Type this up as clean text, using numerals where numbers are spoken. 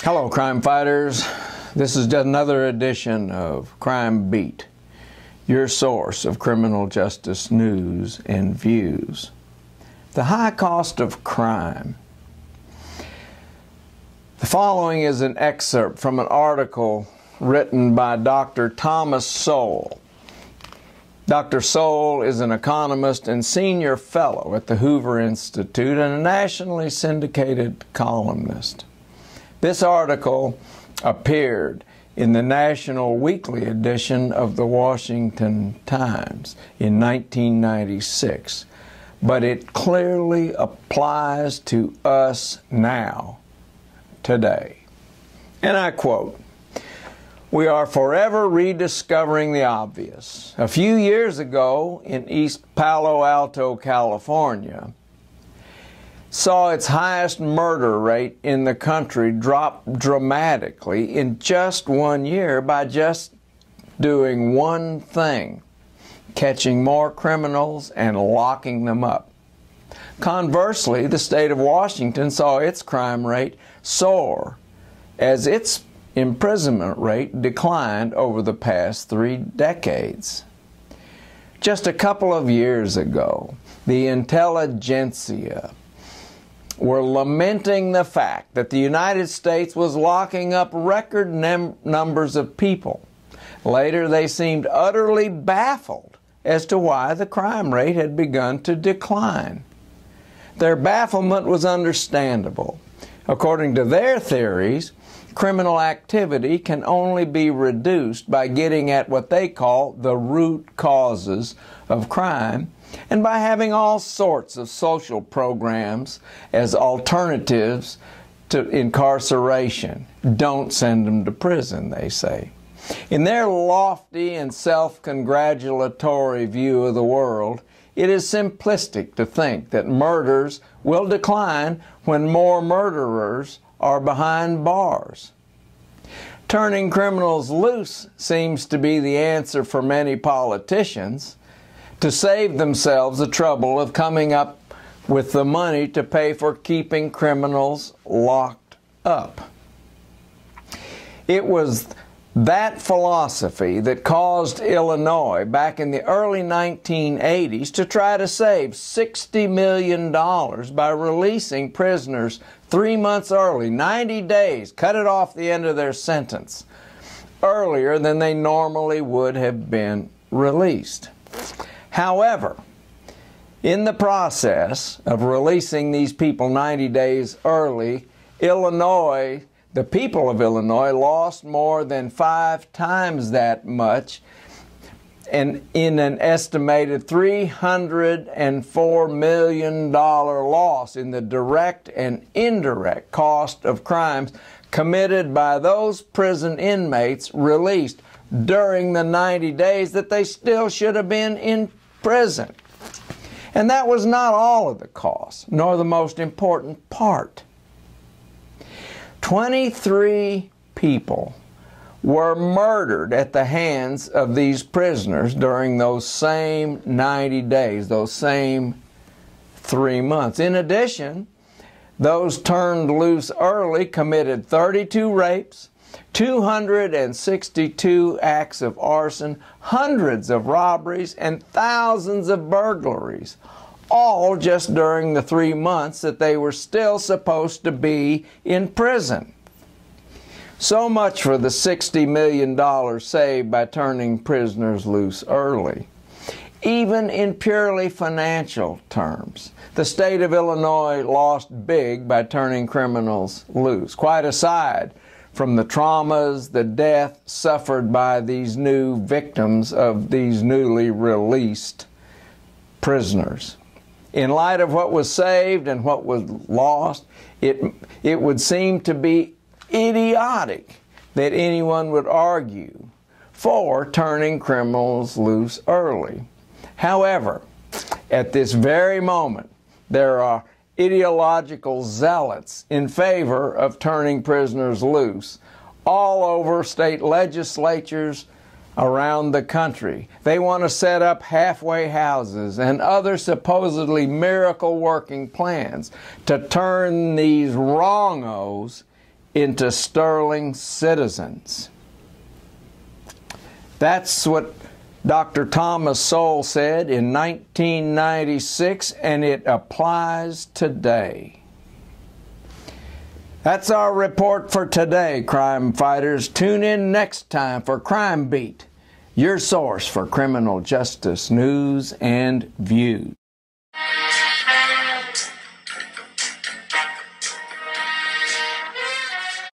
Hello, crime fighters. This is another edition of Crime Beat, your source of criminal justice news and views. The high cost of crime. The following is an excerpt from an article written by Dr. Thomas Sowell. Dr. Sowell is an economist and senior fellow at the Hoover Institute and a nationally syndicated columnist. This article appeared in the National Weekly edition of the Washington Times in 1996, but it clearly applies to us now, today. And I quote, "We are forever rediscovering the obvious. A few years ago in East Palo Alto, California, saw its highest murder rate in the country drop dramatically in just 1 year by just doing one thing: catching more criminals and locking them up. Conversely, the state of Washington saw its crime rate soar as its imprisonment rate declined over the past 3 decades. Just a couple of years ago, the intelligentsia were lamenting the fact that the United States was locking up record numbers of people. Later, they seemed utterly baffled as to why the crime rate had begun to decline. Their bafflement was understandable. According to their theories, criminal activity can only be reduced by getting at what they call the root causes of crime, and by having all sorts of social programs as alternatives to incarceration. Don't send them to prison, they say. In their lofty and self-congratulatory view of the world, it is simplistic to think that murders will decline when more murderers are behind bars. Turning criminals loose seems to be the answer for many politicians, to save themselves the trouble of coming up with the money to pay for keeping criminals locked up. It was that philosophy that caused Illinois back in the early 1980s to try to save $60 million by releasing prisoners 3 months early, 90 days, cut it off the end of their sentence, earlier than they normally would have been released. However, in the process of releasing these people 90 days early, the people of Illinois lost more than 5 times that much, and in an estimated $304 million loss in the direct and indirect cost of crimes committed by those prison inmates released during the 90 days that they still should have been in prison. And that was not all of the cost, nor the most important part. 23 people were murdered at the hands of these prisoners during those same 90 days, those same 3 months. In addition, those turned loose early committed 32 rapes, 262 acts of arson, hundreds of robberies, and thousands of burglaries, all just during the 3 months that they were still supposed to be in prison. So much for the $60 million saved by turning prisoners loose early. Even in purely financial terms, the state of Illinois lost big by turning criminals loose, quite aside from the traumas, the death suffered by these new victims of these newly released prisoners. In light of what was saved and what was lost, it would seem to be idiotic that anyone would argue for turning criminals loose early. However, at this very moment, there are ideological zealots in favor of turning prisoners loose all over state legislatures around the country. They want to set up halfway houses and other supposedly miracle working plans to turn these wrongos into sterling citizens. That's what Dr. Thomas Sowell said in 1996, and it applies today. That's our report for today, crime fighters. Tune in next time for Crime Beat, your source for criminal justice news and views.